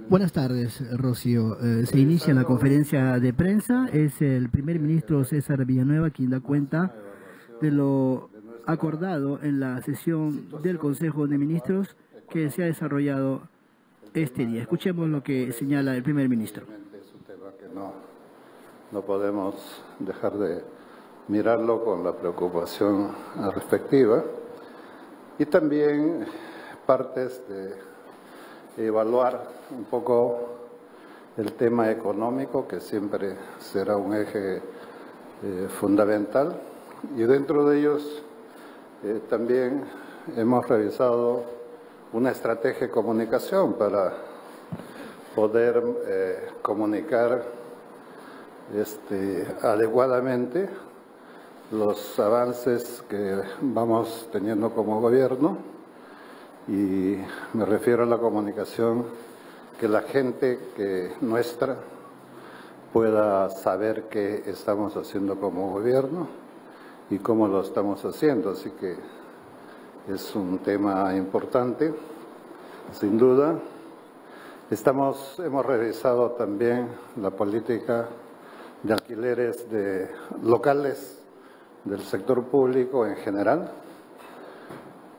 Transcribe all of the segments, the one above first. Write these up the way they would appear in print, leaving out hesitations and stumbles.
Buenas tardes, Rocío. Se inicia la conferencia de prensa. Es el primer ministro César Villanueva quien da cuenta de lo acordado en la sesión del Consejo de Ministros que se ha desarrollado este día. Escuchemos lo que señala el primer ministro. Es un tema que no podemos dejar de mirarlo con la preocupación respectiva y también partes de evaluar un poco el tema económico, que siempre será un eje fundamental, y dentro de ellos también hemos revisado una estrategia de comunicación para poder comunicar adecuadamente los avances que vamos teniendo como gobierno, y me refiero a la comunicación que la gente nuestra pueda saber qué estamos haciendo como gobierno y cómo lo estamos haciendo. Así que es un tema importante, sin duda. Hemos revisado también la política de alquileres locales del sector público en general,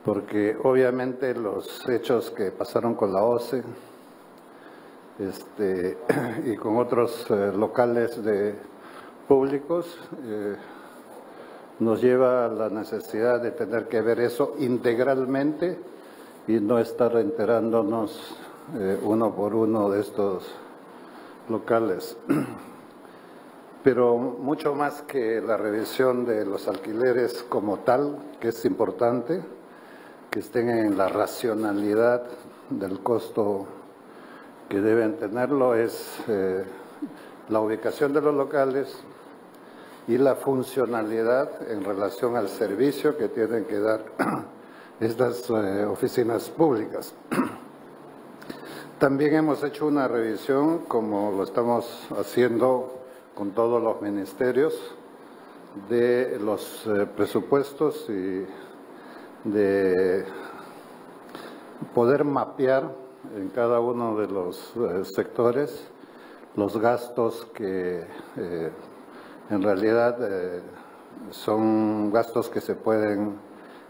porque obviamente los hechos que pasaron con la OCE y con otros locales públicos nos lleva a la necesidad de tener que ver eso integralmente y no estar enterándonos uno por uno de estos locales. Pero mucho más que la revisión de los alquileres como tal, que es importante, que estén en la racionalidad del costo que deben tenerlo, es la ubicación de los locales y la funcionalidad en relación al servicio que tienen que dar estas oficinas públicas. También hemos hecho una revisión, como lo estamos haciendo con todos los ministerios, de los presupuestos y de poder mapear en cada uno de los sectores los gastos que en realidad son gastos que se pueden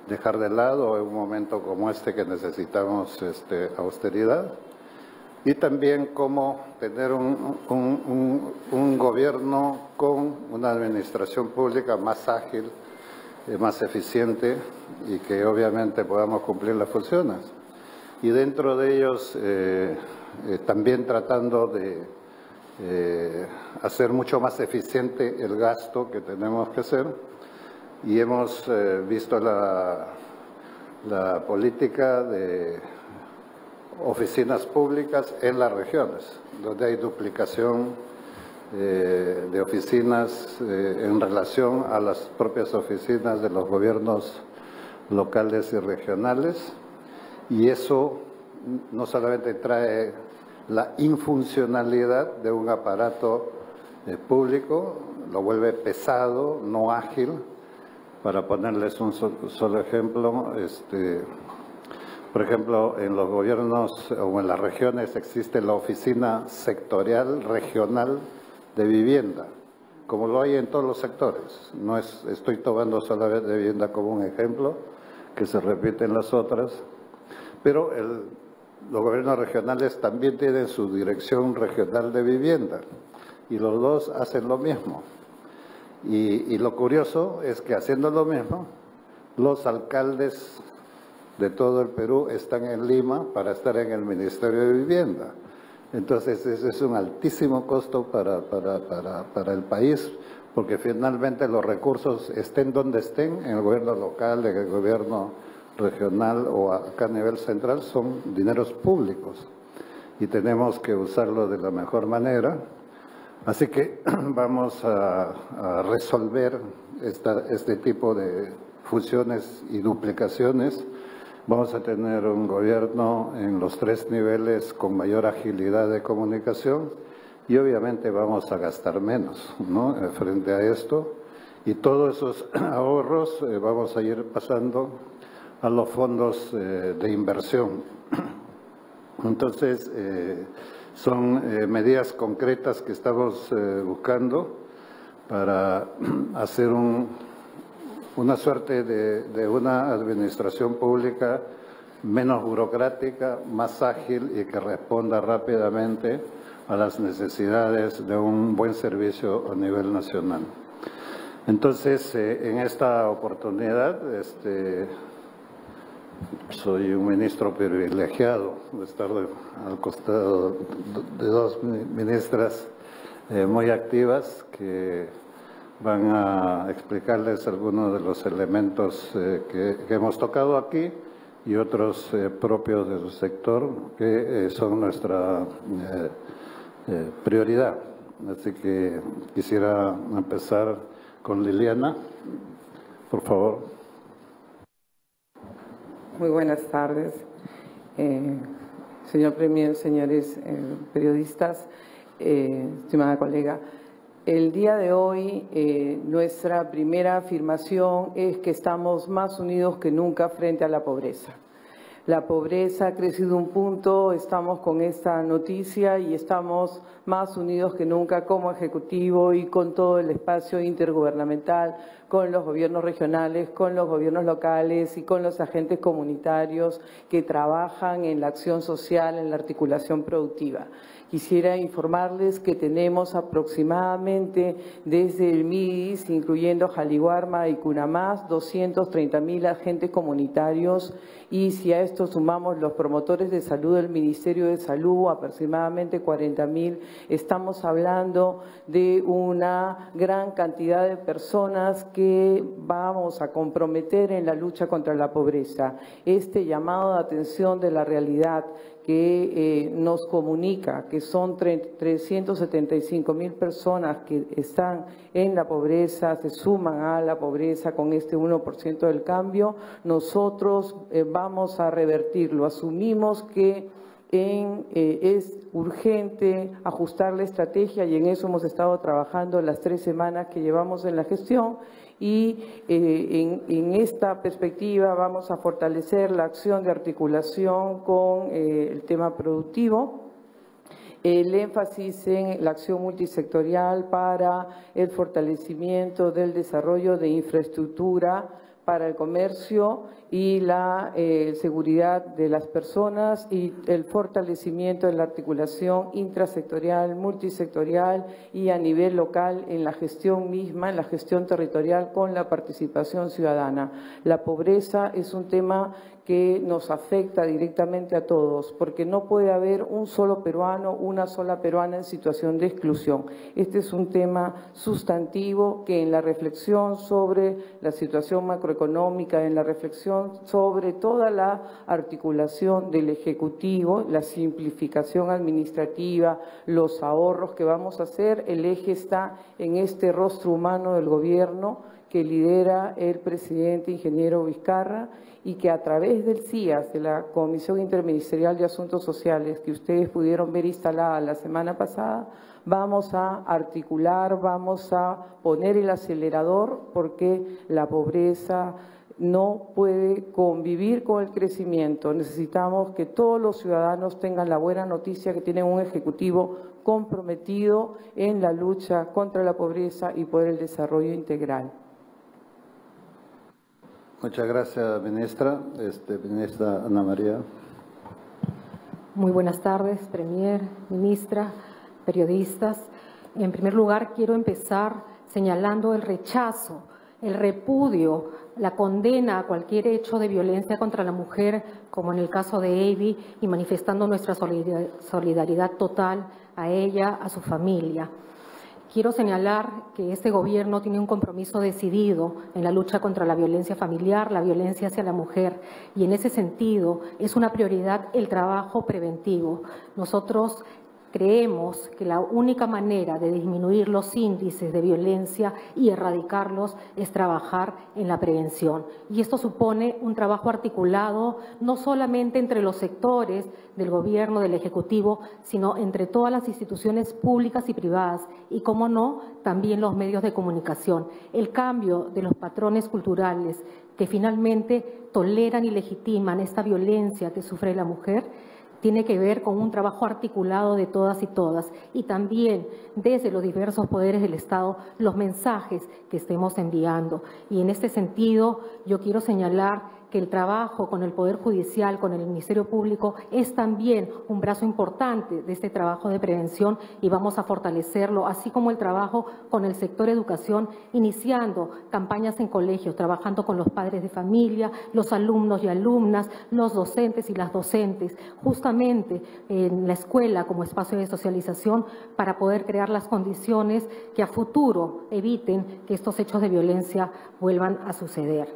dejar de lado en un momento como este que necesitamos austeridad, y también cómo tener un gobierno con una administración pública más ágil, más eficiente, y que obviamente podamos cumplir las funciones. Y dentro de ellos también tratando de hacer mucho más eficiente el gasto que tenemos que hacer, y hemos visto la política de oficinas públicas en las regiones, donde hay duplicación de oficinas en relación a las propias oficinas de los gobiernos locales y regionales, y eso no solamente trae la infuncionalidad de un aparato público, lo vuelve pesado, no ágil. Para ponerles un solo ejemplo, por ejemplo, en los gobiernos o en las regiones existe la oficina sectorial regional de vivienda, como lo hay en todos los sectores. No estoy tomando solamente de vivienda como un ejemplo, que se repite en las otras, pero los gobiernos regionales también tienen su dirección regional de vivienda, y los dos hacen lo mismo. Y lo curioso es que haciendo lo mismo, los alcaldes de todo el Perú están en Lima para estar en el Ministerio de Vivienda. Entonces, ese es un altísimo costo para el país, porque finalmente los recursos estén donde estén, en el gobierno local, en el gobierno regional o acá a nivel central, son dineros públicos y tenemos que usarlo de la mejor manera. Así que vamos a resolver este tipo de fusiones y duplicaciones. Vamos a tener un gobierno en los 3 niveles con mayor agilidad de comunicación, y obviamente vamos a gastar menos, ¿no?, frente a esto. Y todos esos ahorros vamos a ir pasando a los fondos de inversión. Entonces, son medidas concretas que estamos buscando para hacer una suerte de una administración pública menos burocrática, más ágil y que responda rápidamente a las necesidades de un buen servicio a nivel nacional. Entonces, en esta oportunidad, soy un ministro privilegiado de estar al costado de dos ministras muy activas que van a explicarles algunos de los elementos que hemos tocado aquí y otros propios de su sector que son nuestra prioridad. Así que quisiera empezar con Liliana, por favor. Muy buenas tardes, señor Premier, señores periodistas, estimada colega. El día de hoy nuestra primera afirmación es que estamos más unidos que nunca frente a la pobreza. La pobreza ha crecido un punto, estamos con esta noticia y estamos más unidos que nunca como Ejecutivo y con todo el espacio intergubernamental, con los gobiernos regionales, con los gobiernos locales y con los agentes comunitarios que trabajan en la acción social, en la articulación productiva. Quisiera informarles que tenemos aproximadamente desde el MIDIS, incluyendo Jaliguarma y Cunamás, 230.000 agentes comunitarios y si a esto sumamos los promotores de salud del Ministerio de Salud, aproximadamente 40.000, estamos hablando de una gran cantidad de personas que vamos a comprometer en la lucha contra la pobreza. Este llamado de atención de la realidad que nos comunica que son 375.000 personas que están en la pobreza, se suman a la pobreza con este 1% del cambio, nosotros vamos a revertirlo. Asumimos que es urgente ajustar la estrategia y en eso hemos estado trabajando las 3 semanas que llevamos en la gestión y en esta perspectiva vamos a fortalecer la acción de articulación con el tema productivo, el énfasis en la acción multisectorial para el fortalecimiento del desarrollo de infraestructura para el comercio y la seguridad de las personas y el fortalecimiento de la articulación intrasectorial, multisectorial y a nivel local en la gestión misma, en la gestión territorial con la participación ciudadana. La pobreza es un tema que nos afecta directamente a todos, porque no puede haber un solo peruano, una sola peruana en situación de exclusión. Este es un tema sustantivo que en la reflexión sobre la situación macroeconómica, en la reflexión sobre toda la articulación del Ejecutivo, la simplificación administrativa, los ahorros que vamos a hacer, el eje está en este rostro humano del gobierno que lidera el presidente ingeniero Vizcarra y que a través del CIAS, de la Comisión Interministerial de Asuntos Sociales, que ustedes pudieron ver instalada la semana pasada, vamos a articular, vamos a poner el acelerador porque la pobreza no puede convivir con el crecimiento. Necesitamos que todos los ciudadanos tengan la buena noticia que tienen un Ejecutivo comprometido en la lucha contra la pobreza y por el desarrollo integral. Muchas gracias, ministra. Ministra Ana María. Muy buenas tardes, Premier, ministra, periodistas. En primer lugar, quiero empezar señalando el rechazo, el repudio, la condena a cualquier hecho de violencia contra la mujer, como en el caso de Evi, y manifestando nuestra solidaridad total a ella, a su familia. Quiero señalar que este gobierno tiene un compromiso decidido en la lucha contra la violencia familiar, la violencia hacia la mujer, y en ese sentido es una prioridad el trabajo preventivo. Nosotros creemos que la única manera de disminuir los índices de violencia y erradicarlos es trabajar en la prevención. Y esto supone un trabajo articulado no solamente entre los sectores del gobierno, del Ejecutivo, sino entre todas las instituciones públicas y privadas y, cómo no, también los medios de comunicación. El cambio de los patrones culturales que finalmente toleran y legitiman esta violencia que sufre la mujer tiene que ver con un trabajo articulado de todas y todas, y también desde los diversos poderes del Estado los mensajes que estemos enviando. Y en este sentido yo quiero señalar que el trabajo con el Poder Judicial, con el Ministerio Público, es también un brazo importante de este trabajo de prevención y vamos a fortalecerlo, así como el trabajo con el sector educación, iniciando campañas en colegios, trabajando con los padres de familia, los alumnos y alumnas, los docentes y las docentes, justamente en la escuela como espacio de socialización para poder crear las condiciones que a futuro eviten que estos hechos de violencia vuelvan a suceder.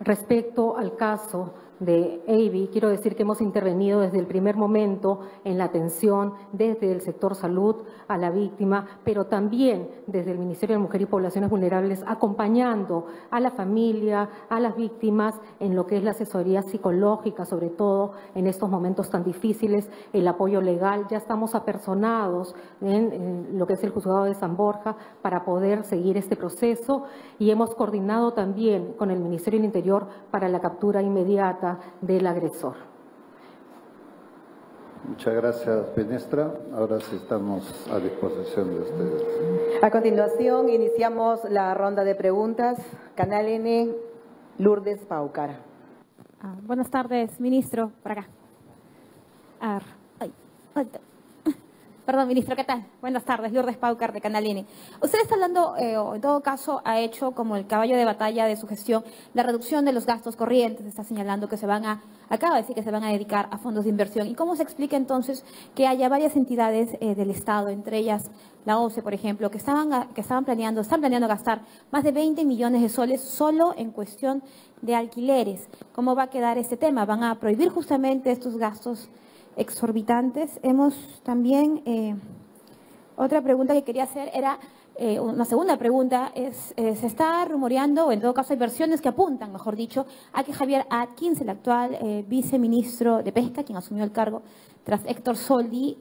Respecto al caso de Avi, quiero decir que hemos intervenido desde el primer momento en la atención desde el sector salud a la víctima, pero también desde el Ministerio de Mujer y Poblaciones Vulnerables, acompañando a la familia, a las víctimas en lo que es la asesoría psicológica, sobre todo en estos momentos tan difíciles, el apoyo legal. Ya estamos apersonados en lo que es el Juzgado de San Borja para poder seguir este proceso y hemos coordinado también con el Ministerio del Interior para la captura inmediata del agresor. Muchas gracias, ministra. Ahora sí estamos a disposición de ustedes. A continuación, iniciamos la ronda de preguntas. Canal N, Lourdes Paucar. Buenas tardes, ministro. Por acá. Perdón, ministro, ¿qué tal? Buenas tardes, Lourdes Paucar de Canal N. Usted está hablando, o en todo caso, ha hecho como el caballo de batalla de su gestión la reducción de los gastos corrientes. Está señalando que acaba de decir que se van a dedicar a fondos de inversión. ¿Y cómo se explica entonces que haya varias entidades del Estado, entre ellas la OCE, por ejemplo, que están planeando gastar más de 20 millones de soles solo en cuestión de alquileres? ¿Cómo va a quedar este tema? ¿Van a prohibir justamente estos gastos exorbitantes? Hemos también, otra pregunta que quería hacer era, una segunda pregunta, se está rumoreando, o en todo caso hay versiones que apuntan, mejor dicho, a que Javier Atkins, el actual viceministro de Pesca, quien asumió el cargo tras Héctor Soldi,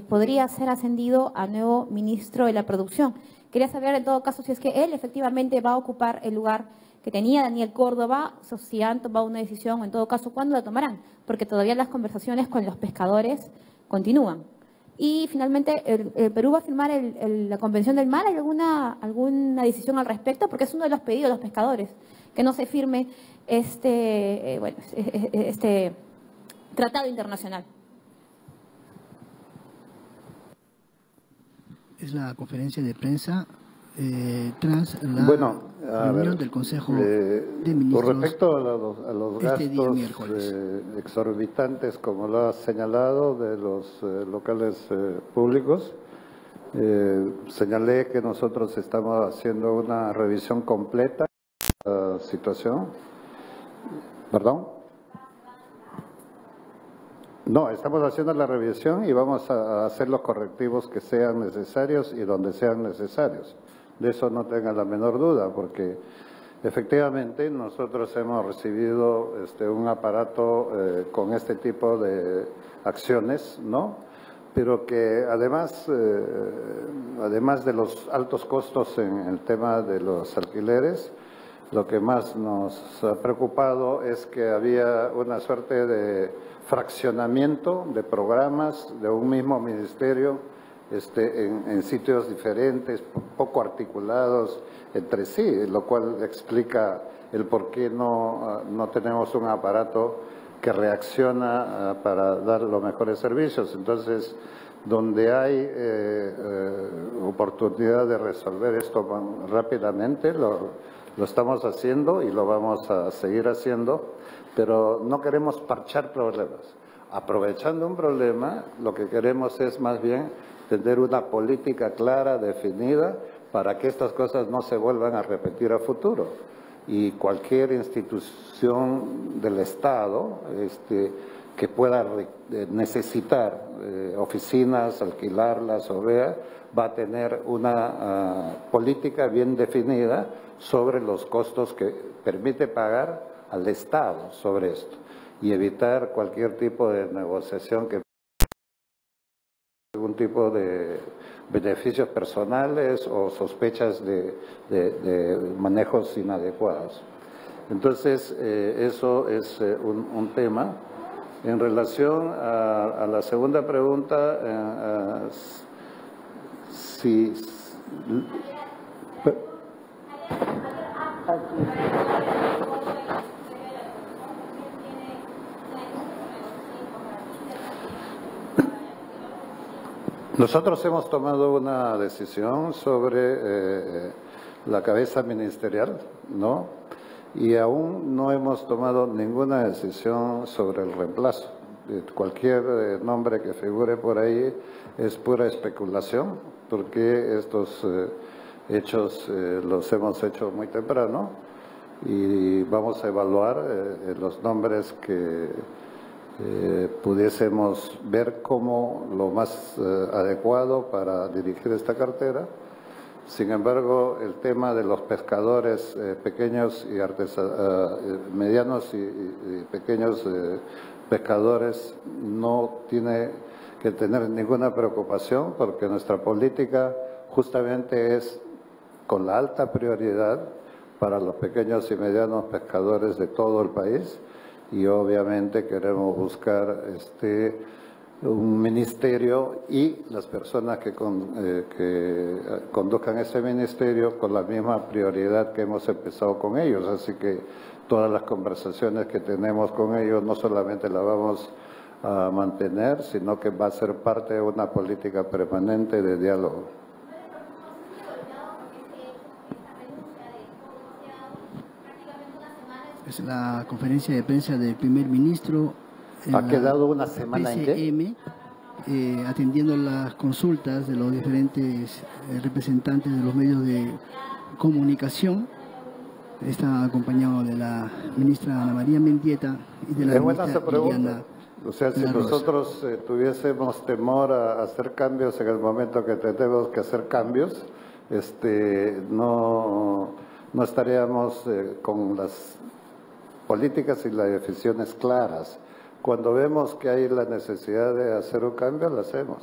podría ser ascendido a nuevo ministro de la Producción. Quería saber en todo caso si es que él efectivamente va a ocupar el lugar que tenía Daniel Córdoba, si han tomado una decisión, o en todo caso, ¿cuándo la tomarán? Porque todavía las conversaciones con los pescadores continúan. Y finalmente, ¿el Perú va a firmar la Convención del Mar? ¿Hay alguna decisión al respecto? Porque es uno de los pedidos de los pescadores, que no se firme este tratado internacional. Es la conferencia de prensa tras la reunión del Consejo de Ministros. Con respecto a los gastos exorbitantes, como lo ha señalado, de los locales públicos, señalé que nosotros estamos haciendo una revisión completa de la situación. ¿Perdón? No, estamos haciendo la revisión y vamos a hacer los correctivos que sean necesarios y donde sean necesarios. De eso no tengan la menor duda, porque efectivamente nosotros hemos recibido un aparato con este tipo de acciones, ¿no? Pero que además de los altos costos en el tema de los alquileres, lo que más nos ha preocupado es que había una suerte de fraccionamiento de programas de un mismo ministerio en sitios diferentes, poco articulados entre sí, lo cual explica el por qué no tenemos un aparato que reacciona para dar los mejores servicios. Entonces, donde hay oportunidad de resolver esto rápidamente, lo estamos haciendo y lo vamos a seguir haciendo, pero no queremos parchar problemas. Aprovechando un problema, lo que queremos es más bien tener una política clara, definida, para que estas cosas no se vuelvan a repetir a futuro. Y cualquier institución del Estado que pueda necesitar oficinas, alquilarlas o va a tener una política bien definida sobre los costos que permite pagar al Estado sobre esto y evitar cualquier tipo de negociación que algún tipo de beneficios personales o sospechas de manejos inadecuados. Entonces, eso es un tema. En relación a la segunda pregunta, si... Nosotros hemos tomado una decisión sobre la cabeza ministerial, ¿no? Y aún no hemos tomado ninguna decisión sobre el reemplazo. Cualquier nombre que figure por ahí es pura especulación, porque estos hechos los hemos hecho muy temprano y vamos a evaluar los nombres que pudiésemos ver como lo más adecuado para dirigir esta cartera. Sin embargo, el tema de los pescadores pequeños y medianos y pequeños pescadores no tiene que tener ninguna preocupación, porque nuestra política justamente es con la alta prioridad para los pequeños y medianos pescadores de todo el país. Y obviamente queremos buscar un ministerio y las personas que conduzcan ese ministerio con la misma prioridad que hemos empezado con ellos. Así que todas las conversaciones que tenemos con ellos no solamente las vamos a mantener, sino que va a ser parte de una política permanente de diálogo. Es la conferencia de prensa del primer ministro. Ha quedado una semana PCM, atendiendo las consultas de los diferentes representantes de los medios de comunicación. Está acompañado de la ministra Ana María Mendieta y de la ministra Liliana. O sea, si nosotros tuviésemos temor a hacer cambios en el momento que tenemos que hacer cambios, no estaríamos con las políticas y las decisiones claras. Cuando vemos que hay la necesidad de hacer un cambio, lo hacemos.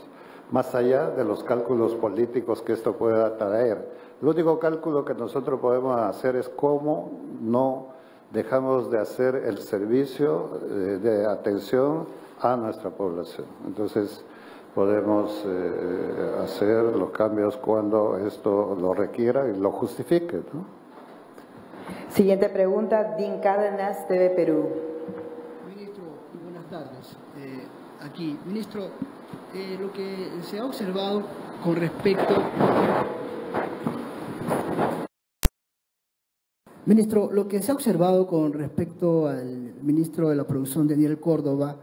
Más allá de los cálculos políticos que esto pueda traer. El único cálculo que nosotros podemos hacer es cómo no dejamos de hacer el servicio de atención a nuestra población. Entonces, podemos hacer los cambios cuando esto lo requiera y lo justifique, ¿no? Siguiente pregunta, Dean Cárdenas, TV Perú. Ministro, buenas tardes. Aquí, ministro, lo que se ha observado con respecto... Ministro, lo que se ha observado con respecto al ministro de la Producción, Daniel Córdoba,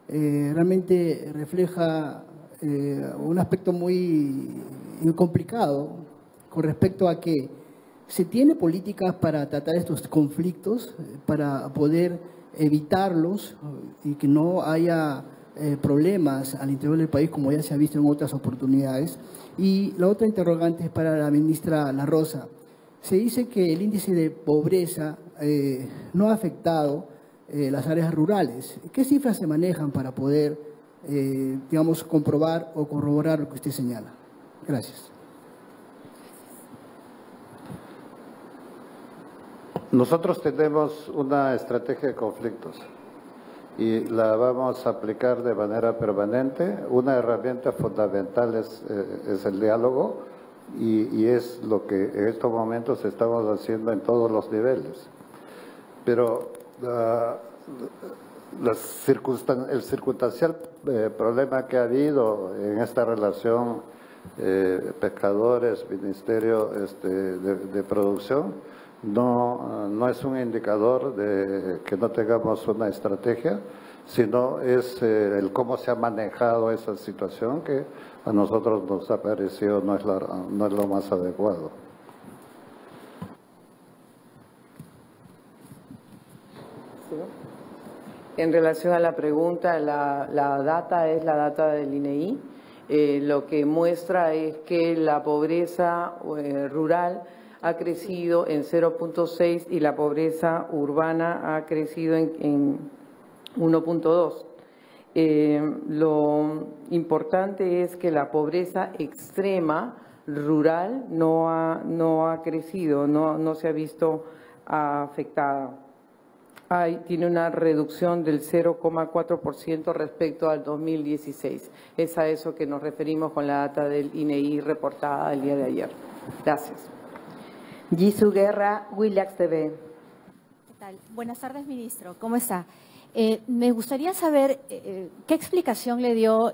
realmente refleja un aspecto muy complicado con respecto a que se tiene políticas para tratar estos conflictos, para poder evitarlos y que no haya problemas al interior del país, como ya se ha visto en otras oportunidades. Y la otra interrogante es para la ministra La Rosa. Se dice que el índice de pobreza no ha afectado las áreas rurales. ¿Qué cifras se manejan para poder, digamos, comprobar o corroborar lo que usted señala? Gracias. Nosotros tenemos una estrategia de conflictos y la vamos a aplicar de manera permanente. Una herramienta fundamental es el diálogo y es lo que en estos momentos estamos haciendo en todos los niveles. Pero el circunstancial problema que ha habido en esta relación pescadores, Ministerio de Producción, no es un indicador de que no tengamos una estrategia, sino es el cómo se ha manejado esa situación que a nosotros nos ha parecido no es lo más adecuado. En relación a la pregunta, la data es la data del INEI. Lo que muestra es que la pobreza rural ha crecido en 0.6 y la pobreza urbana ha crecido en 1.2. Lo importante es que la pobreza extrema rural no ha crecido, no se ha visto afectada. tiene una reducción del 0,4% respecto al 2016. Es a eso que nos referimos con la data del INEI reportada el día de ayer. Gracias. Gisu Guerra, Willax TV. ¿Qué tal? Buenas tardes, ministro. ¿Cómo está? Me gustaría saber qué explicación le dio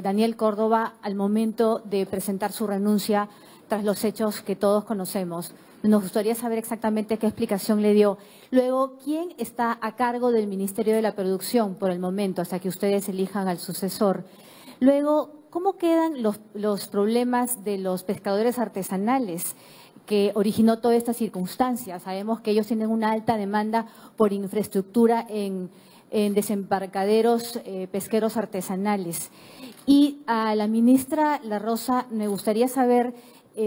Daniel Córdoba al momento de presentar su renuncia tras los hechos que todos conocemos. Nos gustaría saber exactamente qué explicación le dio. Luego, ¿quién está a cargo del Ministerio de la Producción por el momento, hasta que ustedes elijan al sucesor? Luego, ¿cómo quedan los problemas de los pescadores artesanales que originó toda esta circunstancia? Sabemos que ellos tienen una alta demanda por infraestructura en desembarcaderos pesqueros artesanales. Y a la ministra La Rosa me gustaría saber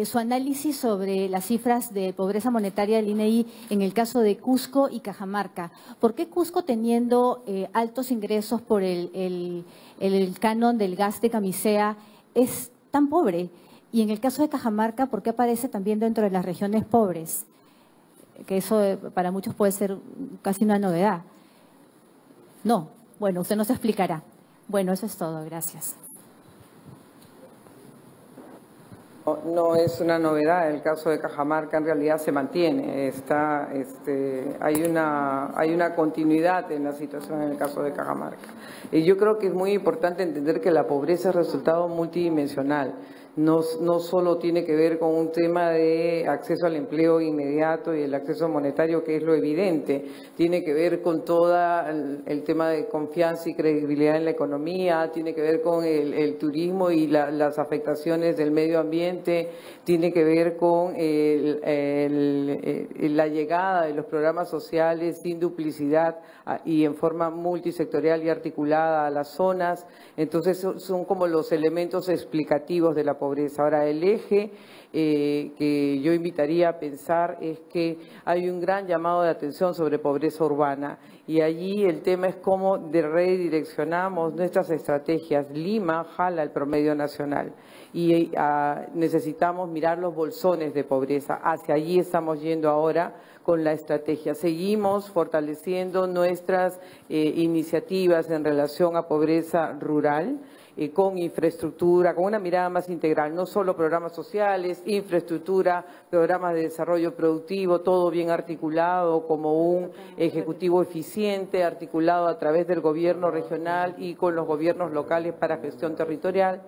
su análisis sobre las cifras de pobreza monetaria del INEI en el caso de Cusco y Cajamarca. ¿Por qué Cusco, teniendo altos ingresos por el canon del gas de Camisea, es tan pobre? Y en el caso de Cajamarca, ¿por qué aparece también dentro de las regiones pobres? Que eso para muchos puede ser casi una novedad. No, bueno, usted nos explicará. Bueno, eso es todo, gracias. No es una novedad, el caso de Cajamarca en realidad se mantiene, hay una continuidad en la situación en el caso de Cajamarca. Y yo creo que es muy importante entender que la pobreza es resultado multidimensional. No solo tiene que ver con un tema de acceso al empleo inmediato y el acceso monetario, que es lo evidente, tiene que ver con todo el tema de confianza y credibilidad en la economía, tiene que ver con el turismo y las afectaciones del medio ambiente, tiene que ver con la llegada de los programas sociales sin duplicidad y en forma multisectorial y articulada a las zonas. Entonces son como los elementos explicativos de la pobreza. Ahora, el eje que yo invitaría a pensar es que hay un gran llamado de atención sobre pobreza urbana y allí el tema es cómo redireccionamos nuestras estrategias. Lima jala el promedio nacional y necesitamos mirar los bolsones de pobreza. Hacia allí estamos yendo ahora con la estrategia. Seguimos fortaleciendo nuestras iniciativas en relación a pobreza rural, con infraestructura, con una mirada más integral, no solo programas sociales, infraestructura, programas de desarrollo productivo, todo bien articulado como un ejecutivo eficiente, articulado a través del gobierno regional y con los gobiernos locales para gestión territorial.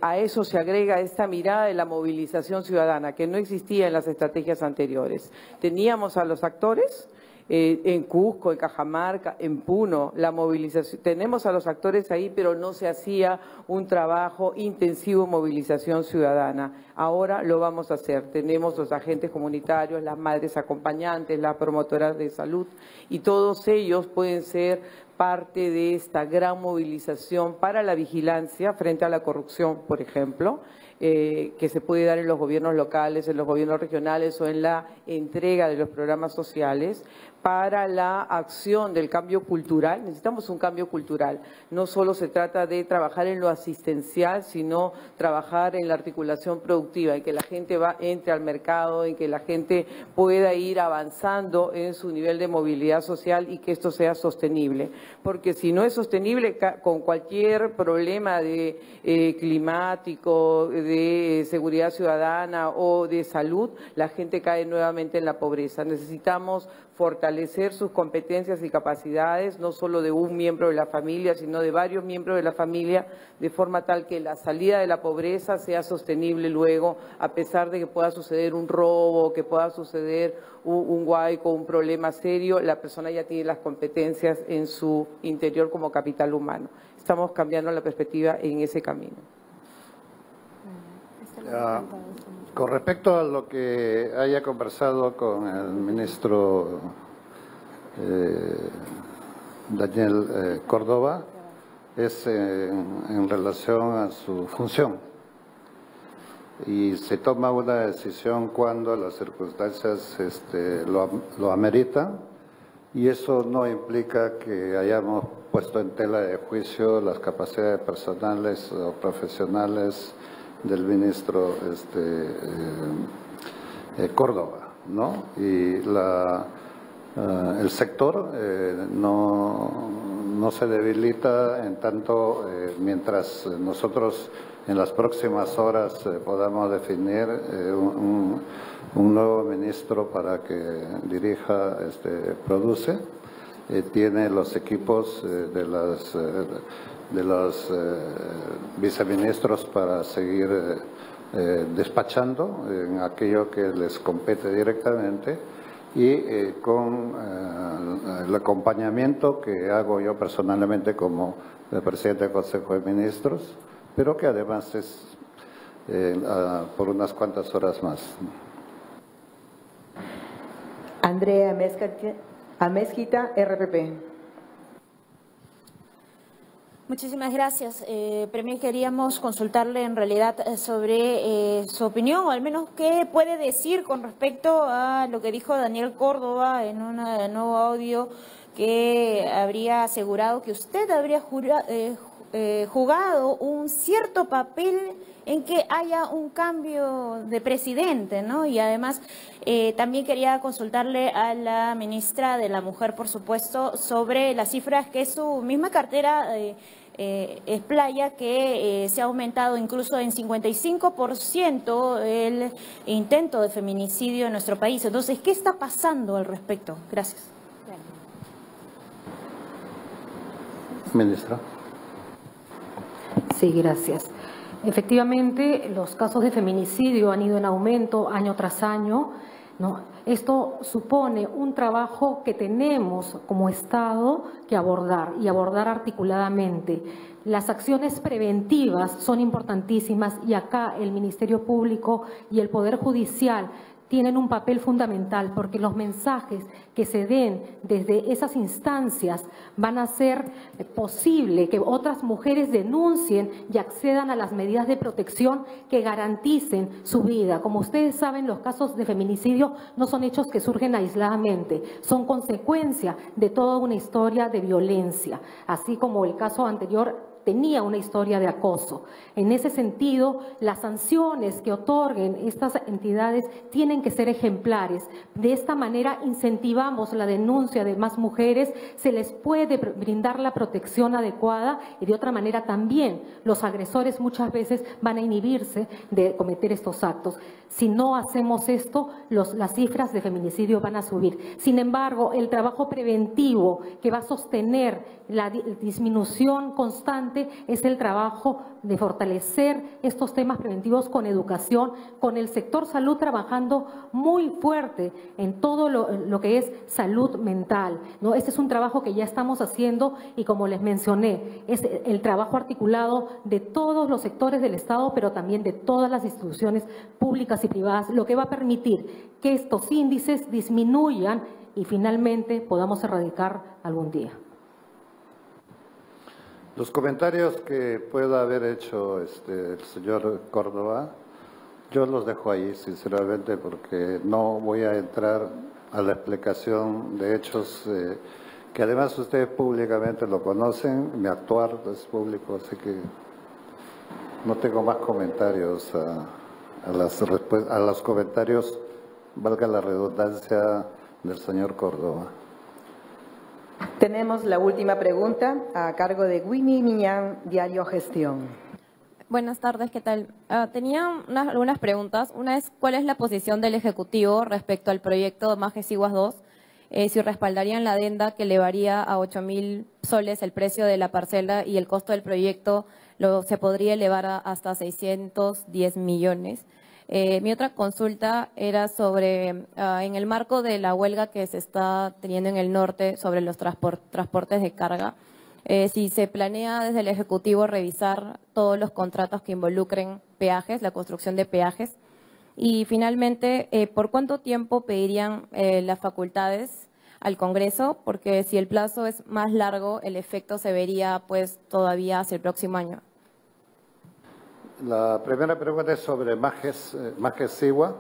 A eso se agrega esta mirada de la movilización ciudadana, que no existía en las estrategias anteriores. Teníamos a los actores en Cusco, en Cajamarca, en Puno, la movilización. Tenemos a los actores ahí, pero no se hacía un trabajo intensivo de movilización ciudadana. Ahora lo vamos a hacer. Tenemos los agentes comunitarios, las madres acompañantes, las promotoras de salud, y todos ellos pueden ser parte de esta gran movilización para la vigilancia frente a la corrupción, por ejemplo, que se puede dar en los gobiernos locales, en los gobiernos regionales o en la entrega de los programas sociales, para la acción del cambio cultural. Necesitamos un cambio cultural. No solo se trata de trabajar en lo asistencial, sino trabajar en la articulación productiva, en que la gente entre al mercado, en que la gente pueda ir avanzando en su nivel de movilidad social y que esto sea sostenible. Porque si no es sostenible, con cualquier problema de climático, de seguridad ciudadana o de salud, la gente cae nuevamente en la pobreza. Necesitamos fortalecer sus competencias y capacidades, no solo de un miembro de la familia, sino de varios miembros de la familia, de forma tal que la salida de la pobreza sea sostenible luego, a pesar de que pueda suceder un robo, que pueda suceder un huaico, un problema serio, la persona ya tiene las competencias en su interior como capital humano. Estamos cambiando la perspectiva en ese camino. Con respecto a lo que haya conversado con el ministro Daniel Córdoba, es en relación a su función. Y se toma una decisión cuando las circunstancias lo ameritan, y eso no implica que hayamos puesto en tela de juicio las capacidades personales o profesionales del ministro Córdoba, ¿no? Y El sector no se debilita en tanto mientras nosotros en las próximas horas podamos definir un nuevo ministro para que dirija Produce. Tiene los equipos de los viceministros para seguir despachando en aquello que les compete directamente y con el acompañamiento que hago yo personalmente como presidente del Consejo de Ministros, pero que además es por unas cuantas horas más. Andrea Amezquita, RPP. Muchísimas gracias. Premier, queríamos consultarle en realidad sobre su opinión, o al menos qué puede decir con respecto a lo que dijo Daniel Córdoba en un nuevo audio, que habría asegurado que usted habría jugado un cierto papel en que haya un cambio de presidente, ¿no? Y además también quería consultarle a la ministra de la Mujer, por supuesto, sobre las cifras que su misma cartera explaya, que se ha aumentado incluso en 55% el intento de feminicidio en nuestro país. Entonces, ¿qué está pasando al respecto? Gracias. Ministra. Sí, gracias. Efectivamente, los casos de feminicidio han ido en aumento año tras año, ¿no? Esto supone un trabajo que tenemos como Estado que abordar y abordar articuladamente. Las acciones preventivas son importantísimas y acá el Ministerio Público y el Poder Judicial tienen un papel fundamental, porque los mensajes que se den desde esas instancias van a hacer posible que otras mujeres denuncien y accedan a las medidas de protección que garanticen su vida. Como ustedes saben, los casos de feminicidio no son hechos que surgen aisladamente, son consecuencia de toda una historia de violencia, así como el caso anterior tenía una historia de acoso. En ese sentido, las sanciones que otorguen estas entidades tienen que ser ejemplares. De esta manera incentivamos la denuncia de más mujeres, se les puede brindar la protección adecuada y de otra manera también los agresores muchas veces van a inhibirse de cometer estos actos. Si no hacemos esto, las cifras de feminicidio van a subir. Sin embargo, el trabajo preventivo que va a sostener la disminución constante es el trabajo de fortalecer estos temas preventivos con educación, con el sector salud trabajando muy fuerte en todo lo que es salud mental, ¿no? Este es un trabajo que ya estamos haciendo y, como les mencioné, es el trabajo articulado de todos los sectores del Estado, pero también de todas las instituciones públicas y privadas, lo que va a permitir que estos índices disminuyan y finalmente podamos erradicar algún día. Los comentarios que pueda haber hecho el señor Córdoba, yo los dejo ahí, sinceramente, porque no voy a entrar a la explicación de hechos que además ustedes públicamente lo conocen, mi actuar es público, así que no tengo más comentarios a los comentarios, valga la redundancia, del señor Córdoba. Tenemos la última pregunta a cargo de Winnie Miñán, Diario Gestión. Buenas tardes, ¿qué tal? Tenía algunas preguntas. Una es, ¿cuál es la posición del Ejecutivo respecto al proyecto Majes Iguas 2? Si respaldarían la adenda que elevaría a 8.000 soles el precio de la parcela y el costo del proyecto se podría elevar hasta 610 millones. Mi otra consulta era sobre, en el marco de la huelga que se está teniendo en el norte sobre los transportes de carga, si se planea desde el Ejecutivo revisar todos los contratos que involucren peajes, la construcción de peajes. Y finalmente, ¿por cuánto tiempo pedirían las facultades al Congreso? Porque si el plazo es más largo, el efecto se vería pues todavía hacia el próximo año. La primera pregunta es sobre Majes Sigua.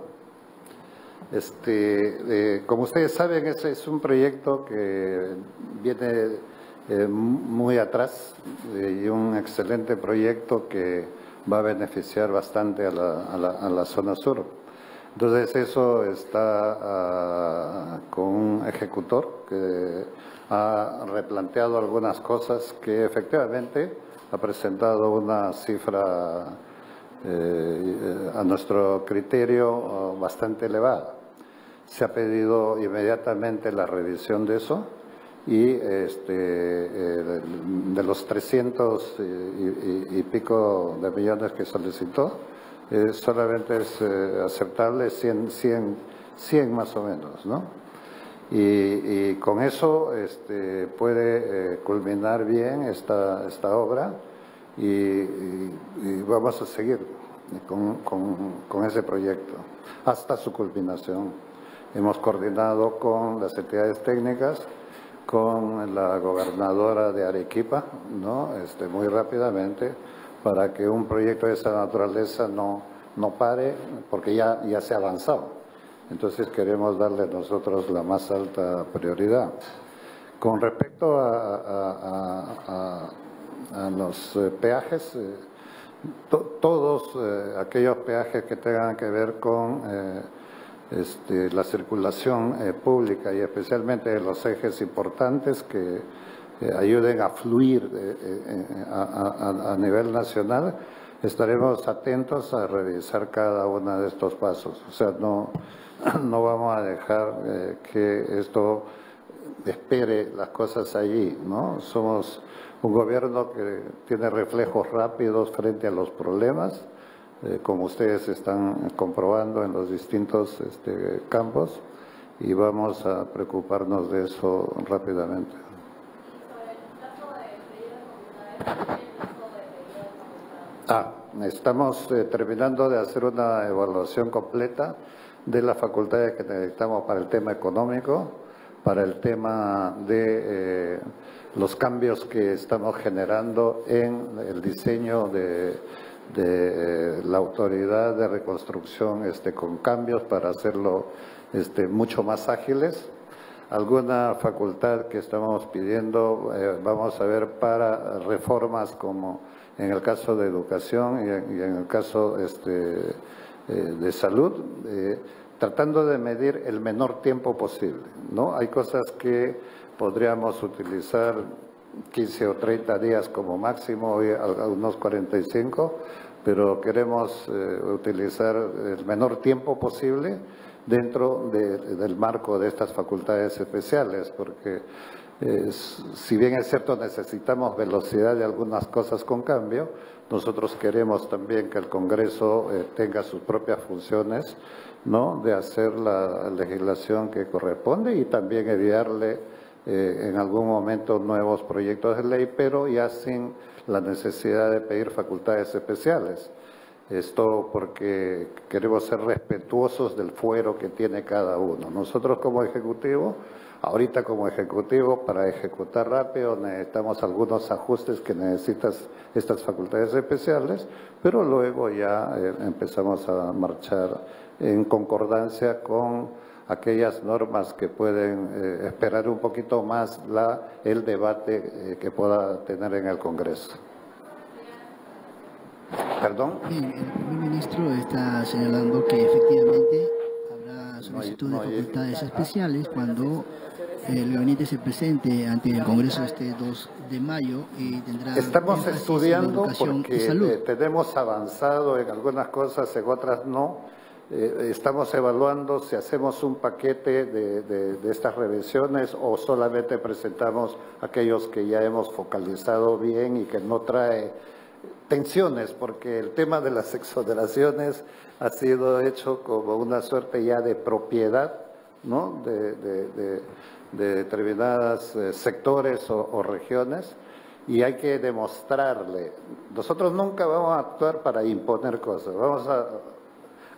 Como ustedes saben, ese es un proyecto que viene muy atrás y un excelente proyecto que va a beneficiar bastante a la zona sur. Entonces eso está con un ejecutor que ha replanteado algunas cosas que efectivamente ha presentado una cifra a nuestro criterio bastante elevada. Se ha pedido inmediatamente la revisión de eso y de los 300 y pico de millones que solicitó, solamente es aceptable 100 más o menos, ¿no? Y con eso puede culminar bien esta obra y vamos a seguir con ese proyecto hasta su culminación. Hemos coordinado con las entidades técnicas, con la gobernadora de Arequipa, ¿no? Muy rápidamente, para que un proyecto de esa naturaleza no pare, porque ya se ha avanzado. Entonces queremos darle nosotros la más alta prioridad. Con respecto a los peajes, todos aquellos peajes que tengan que ver con la circulación pública y especialmente de los ejes importantes que ayuden a fluir a nivel nacional, estaremos atentos a revisar cada uno de estos pasos. O sea, no vamos a dejar que esto espere las cosas allí, ¿no? Somos un gobierno que tiene reflejos rápidos frente a los problemas, como ustedes están comprobando en los distintos campos, y vamos a preocuparnos de eso rápidamente. Estamos terminando de hacer una evaluación completa de las facultades que necesitamos para el tema económico, para el tema de los cambios que estamos generando en el diseño de la autoridad de reconstrucción, con cambios para hacerlo mucho más ágiles. Alguna facultad que estamos pidiendo, vamos a ver para reformas como en el caso de educación y en el caso de salud, tratando de medir el menor tiempo posible, ¿no? Hay cosas que podríamos utilizar 15 o 30 días como máximo, hoy unos 45, pero queremos utilizar el menor tiempo posible dentro del marco de estas facultades especiales, porque si bien es cierto necesitamos velocidad de algunas cosas con cambio, nosotros queremos también que el Congreso tenga sus propias funciones, ¿no?, de hacer la legislación que corresponde y también enviarle en algún momento nuevos proyectos de ley, pero ya sin la necesidad de pedir facultades especiales. Esto porque queremos ser respetuosos del fuero que tiene cada uno. Nosotros como Ejecutivo, ahorita como Ejecutivo, para ejecutar rápido necesitamos algunos ajustes que necesitan estas facultades especiales, pero luego ya empezamos a marchar en concordancia con aquellas normas que pueden esperar un poquito más el debate que pueda tener en el Congreso. ¿Perdón? Bien, el primer ministro está señalando que efectivamente habrá solicitud de facultades especiales cuando el gabinete se presente ante el Congreso 2 de mayo y tendrá... Estamos estudiando porque tenemos avanzado en algunas cosas, en otras no. Estamos evaluando si hacemos un paquete de estas revisiones o solamente presentamos aquellos que ya hemos focalizado bien y que no trae tensiones, porque el tema de las exoneraciones ha sido hecho como una suerte ya de propiedad, ¿no?, de determinados sectores o regiones, y hay que demostrarle. Nosotros nunca vamos a actuar para imponer cosas, vamos a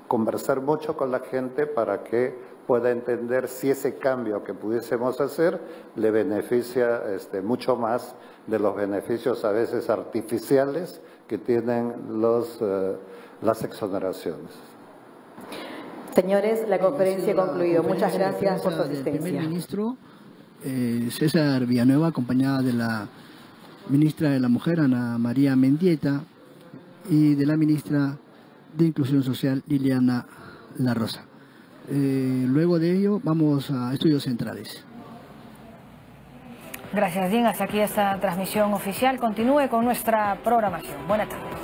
conversar mucho con la gente para que pueda entender si ese cambio que pudiésemos hacer le beneficia mucho más de los beneficios a veces artificiales que tienen las exoneraciones. Señores, la conferencia ha concluido. Muchas gracias por su asistencia. El primer ministro César Villanueva, acompañada de la ministra de la Mujer, Ana María Mendieta, y de la ministra de Inclusión Social, Liliana La Rosa. Luego de ello vamos a estudios centrales. Gracias, Dean. Hasta aquí esta transmisión oficial. Continúe con nuestra programación. Buenas tardes.